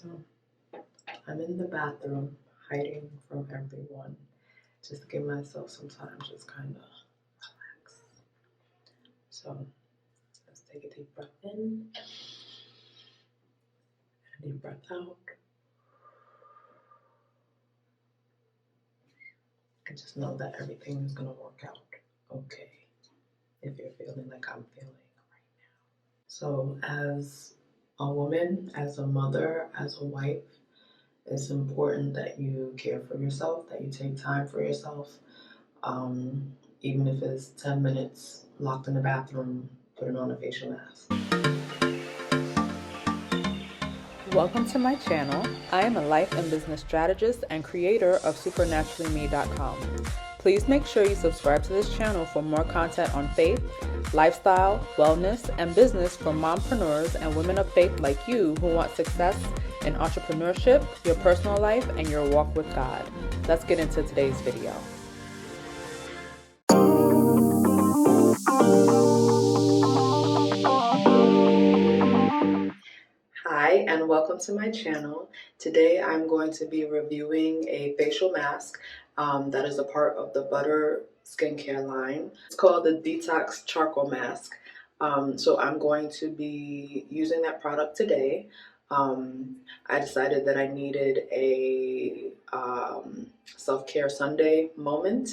So I'm in the bathroom hiding from everyone just to give myself some time, just kind of relax. So let's take a deep breath in and a deep breath out. And just know that everything is going to work out okay if you're feeling like I'm feeling right now. So as a woman, as a mother, as a wife, it's important that you care for yourself, that you take time for yourself. Even if it's 10 minutes locked in the bathroom, putting on a facial mask. Welcome to my channel. I am a life and business strategist and creator of supernaturallyme.com. Please make sure you subscribe to this channel for more content on faith, lifestyle, wellness, and business for mompreneurs and women of faith like you who want success in entrepreneurship, your personal life, and your walk with God. Let's get into today's video. Hi, and welcome to my channel. Today I'm going to be reviewing a facial mask that is a part of the Buttah Skincare line. It's called the Detox Charcoal Mask. So I'm going to be using that product today. I decided that I needed a self-care Sunday moment.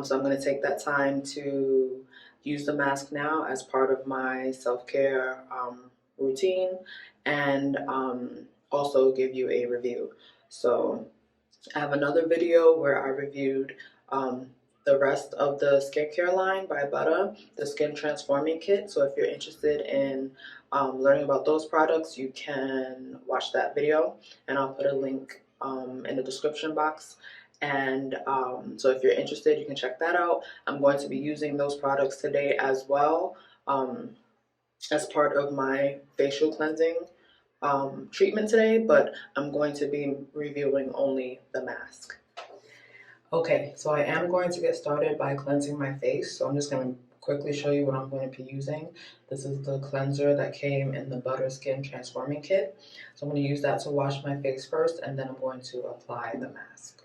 So I'm going to take that time to use the mask now as part of my self-care routine, and also give you a review. So I have another video where I reviewed the rest of the skincare line by Buttah, the Skin Transforming Kit. So if you're interested in learning about those products, you can watch that video, and I'll put a link in the description box. And so if you're interested, you can check that out. I'm going to be using those products today as well, as part of my facial cleansing treatment today, but I'm going to be reviewing only the mask. Okay, so I am going to get started by cleansing my face. So I'm just going to quickly show you what I'm going to be using. This is the cleanser that came in the Buttah Skin Transforming Kit. So I'm going to use that to wash my face first, and then I'm going to apply the mask.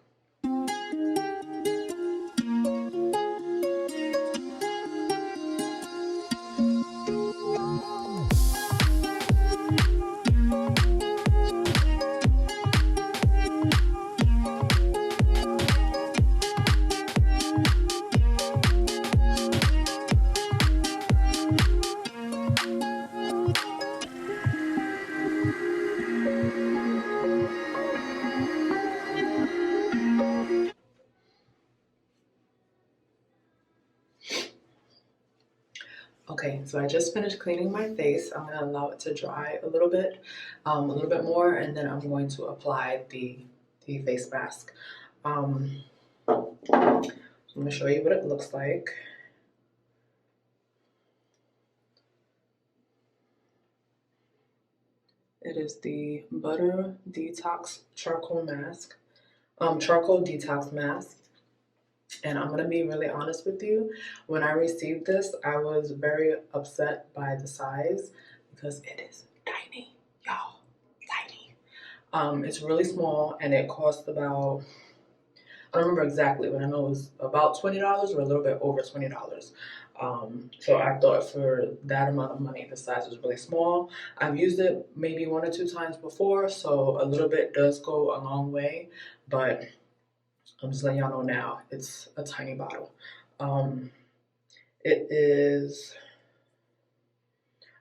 Okay, so I just finished cleaning my face. I'm going to allow it to dry a little bit more, and then I'm going to apply the face mask. I'm going to show you what it looks like. It is the Buttah Detox Charcoal Mask, Charcoal Detox Mask. And I'm going to be really honest with you. When I received this, I was very upset by the size because it is tiny, y'all, tiny. It's really small, and it cost about, I don't remember exactly, but I know it was about $20 or a little bit over $20. So I thought for that amount of money, the size was really small. I've used it maybe 1 or 2 times before, so a little bit does go a long way, but I'm just letting y'all know now, it's a tiny bottle. It is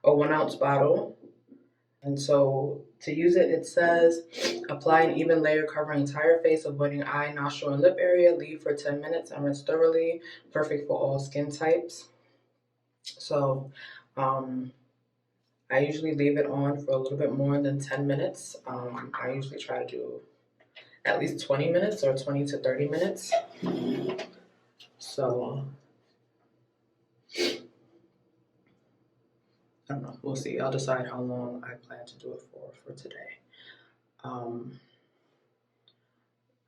a 1 ounce bottle. And so to use it, it says, apply an even layer covering entire face, avoiding eye, nostril, and lip area. Leave for 10 minutes and rinse thoroughly. Perfect for all skin types. So I usually leave it on for a little bit more than 10 minutes. I usually try to do at least 20 minutes or 20 to 30 minutes. So I don't know, we'll see. I'll decide how long I plan to do it for today.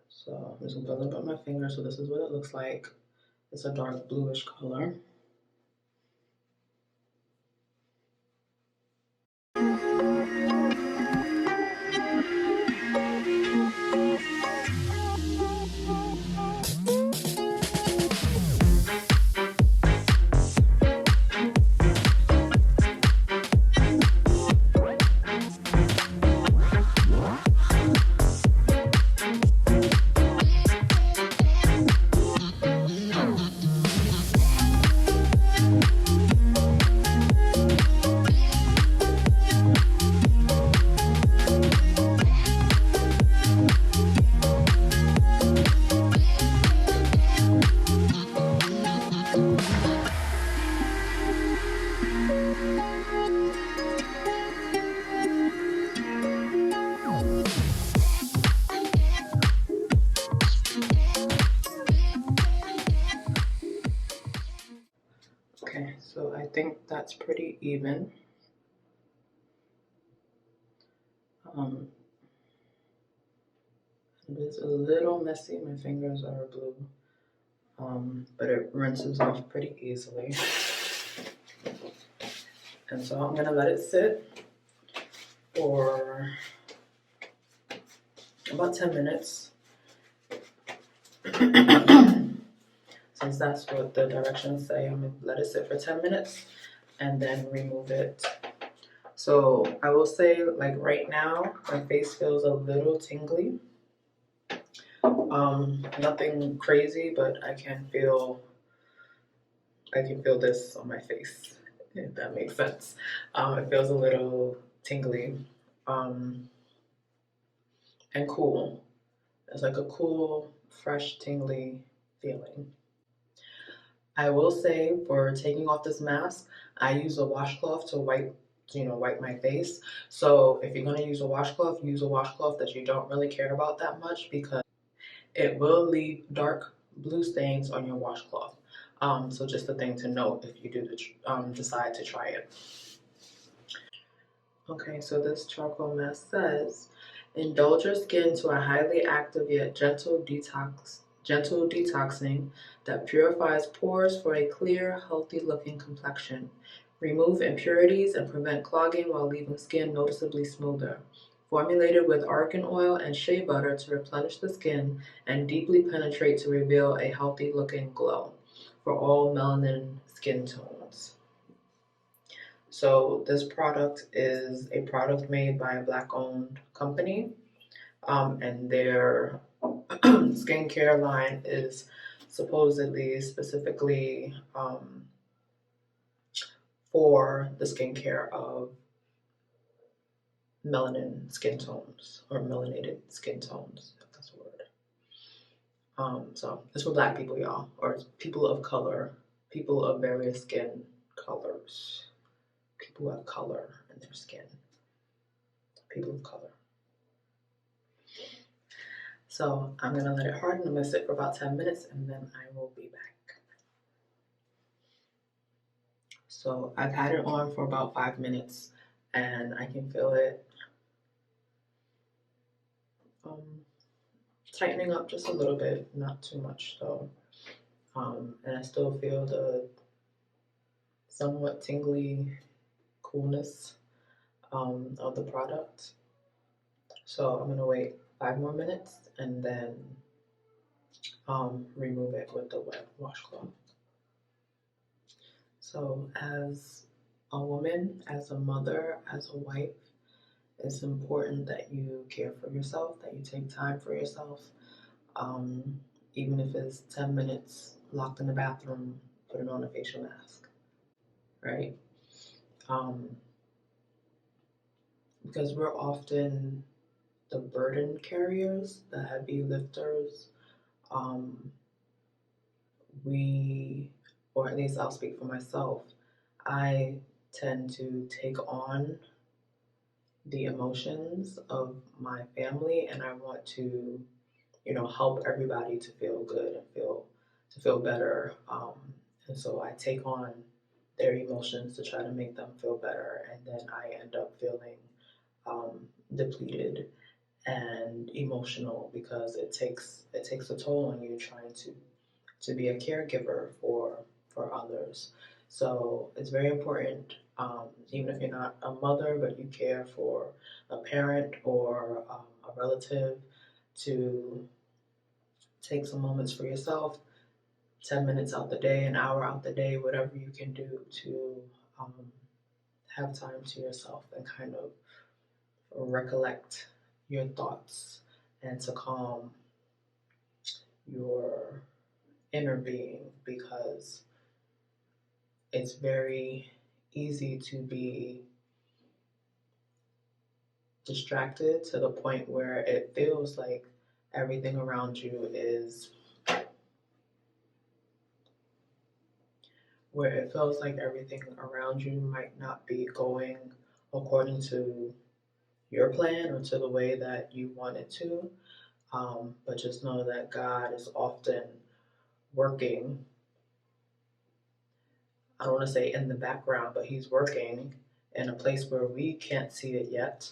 So I'm just gonna put a little bit on my finger. So this is what it looks like. It's a dark bluish color. that's pretty even. It is a little messy. My fingers are blue, but it rinses off pretty easily. And so I'm gonna let it sit for about 10 minutes. Since that's what the directions say, I'm gonna let it sit for 10 minutes and then remove it. So I will say, like right now, my face feels a little tingly. Nothing crazy, but I can feel this on my face, if that makes sense. It feels a little tingly, and cool. It's like a cool, fresh, tingly feeling. I will say, for taking off this mask, I use a washcloth to wipe my face. So if you're gonna use a washcloth that you don't really care about that much, because it will leave dark blue stains on your washcloth. So just a thing to note if you do decide to try it. Okay, so this charcoal mask says, indulge your skin to a highly active yet gentle detoxing that purifies pores for a clear, healthy looking complexion. Remove impurities and prevent clogging while leaving skin noticeably smoother. Formulated with argan oil and shea butter to replenish the skin and deeply penetrate to reveal a healthy looking glow for all melanin skin tones. So this product is a product made by a Black-owned company, and their skincare line is supposedly specifically for the skincare of melanin skin tones, or melanated skin tones, if that's a word. So it's for Black people, y'all, or people of color, people of various skin colors, people who have color in their skin, people of color. So I'm gonna let it harden. I'm gonna sit for about 10 minutes and then I will be back. So I've had it on for about 5 minutes and I can feel it tightening up just a little bit, not too much though. And I still feel the somewhat tingly coolness of the product. So I'm gonna wait 5 more minutes and then remove it with the wet washcloth. So as a woman, as a mother, as a wife, it's important that you care for yourself, that you take time for yourself. Even if it's 10 minutes locked in the bathroom, put on a facial mask, right? Because we're often the burden carriers, the heavy lifters. Or at least I'll speak for myself, I tend to take on the emotions of my family, and I want to, help everybody to feel good and feel better. And so I take on their emotions to try to make them feel better, and then I end up feeling depleted and emotional because it takes a toll on you trying to be a caregiver for others. So it's very important, even if you're not a mother, but you care for a parent or a relative, to take some moments for yourself, 10 minutes out the day, an hour out the day, whatever you can do to have time to yourself and kind of recollect your thoughts and to calm your inner being, because it's very easy to be distracted to the point where it feels like everything around you might not be going according to your plan or to the way that you want it to. But just know that God is often working I don't want to say in the background, but he's working in a place where we can't see it yet,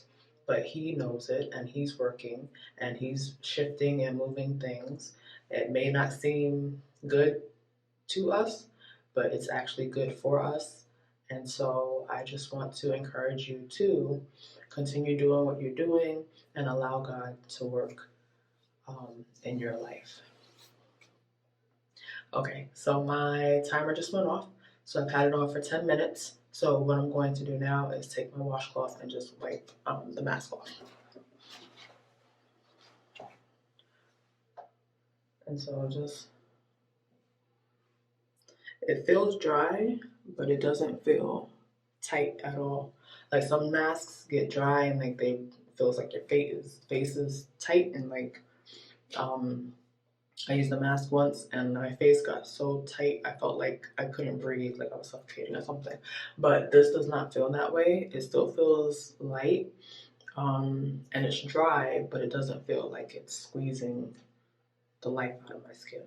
but he knows it and he's working and he's shifting and moving things. It may not seem good to us, but it's actually good for us. And so I just want to encourage you to continue doing what you're doing and allow God to work in your life. Okay, so my timer just went off. So I've had it on for 10 minutes. So what I'm going to do now is take my washcloth and just wipe the mask off. And so it feels dry, but it doesn't feel tight at all. Like some masks get dry and like they feels like your face is tight and like I used the mask once and my face got so tight I felt like I couldn't breathe, like I was suffocating or something. But this does not feel that way. It still feels light and it's dry, but it doesn't feel like it's squeezing the life out of my skin.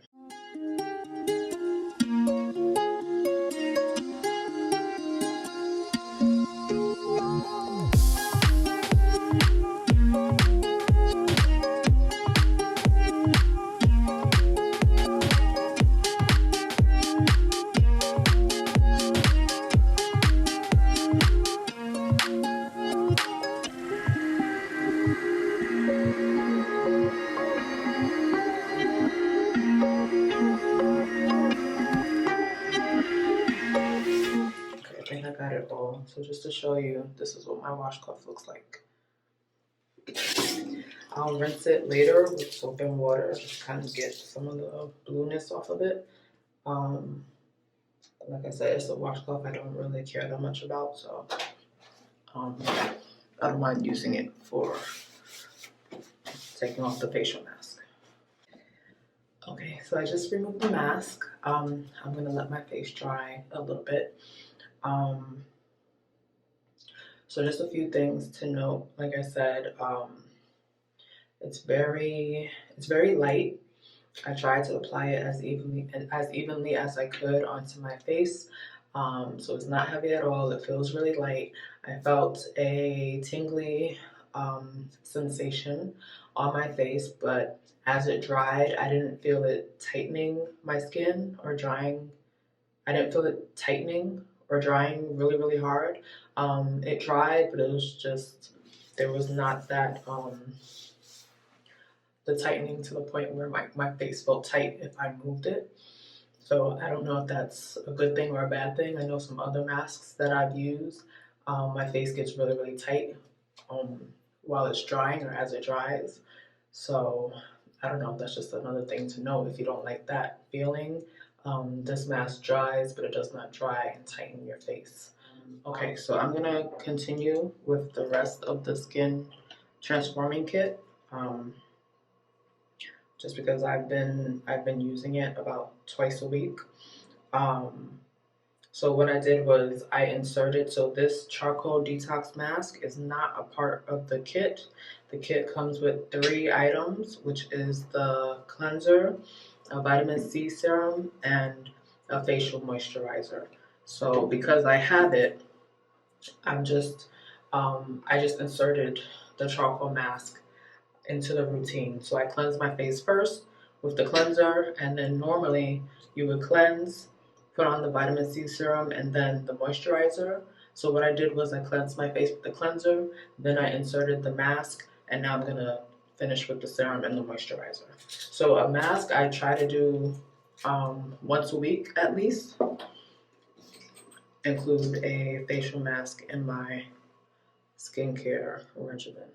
I got it all. So just to show you, this is what my washcloth looks like. I'll rinse it later with soap and water, just kind of get some of the blueness off of it. Like I said, it's a washcloth I don't really care that much about, so I don't mind using it for taking off the facial mask. Okay, so I just removed the mask. I'm gonna let my face dry a little bit. So just a few things to note. Like I said, it's very light. I tried to apply it as evenly as I could onto my face. So it's not heavy at all. It feels really light. I felt a tingly sensation on my face, but as it dried, I didn't feel it tightening my skin or drying. I didn't feel it tightening or drying really, really hard. It dried, but it was just, there was not that, the tightening to the point where my face felt tight if I moved it. So I don't know if that's a good thing or a bad thing. I know some other masks that I've used, my face gets really, really tight while it's drying or as it dries. So I don't know, that's just another thing to know if you don't like that feeling. This mask dries, but it does not dry and tighten your face. Okay, so I'm gonna continue with the rest of the skin transforming kit. Just because I've been using it about twice a week. So what I did was I inserted, so this charcoal detox mask is not a part of the kit. The kit comes with 3 items, which is the cleanser, a vitamin C serum, and a facial moisturizer. So because I have it, I just inserted the charcoal mask into the routine. So I cleanse my face first with the cleanser, and then normally you would cleanse, put on the vitamin C serum, and then the moisturizer. So what I did was I cleansed my face with the cleanser, then I inserted the mask, and now I'm gonna finish with the serum and the moisturizer. So a mask I try to do once a week at least. Include a facial mask in my skincare regimen.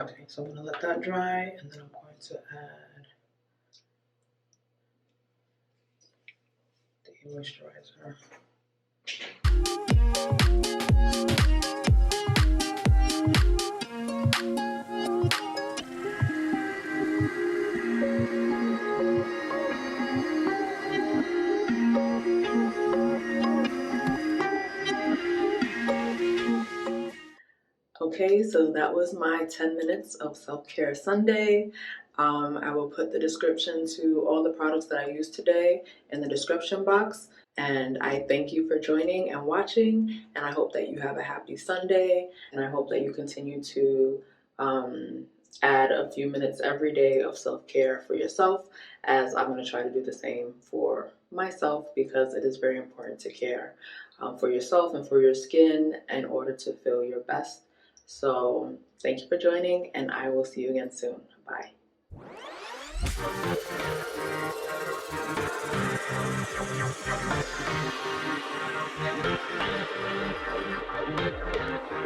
Okay, so I'm gonna let that dry, and then I'm going to add the moisturizer. Okay, so that was my 10 minutes of self-care Sunday. I will put the description to all the products that I used today in the description box. And I thank you for joining and watching. And I hope that you have a happy Sunday. And I hope that you continue to add a few minutes every day of self-care for yourself, as I'm going to try to do the same for myself, because it is very important to care for yourself and for your skin in order to feel your best. So thank you for joining, and I will see you again soon. Bye.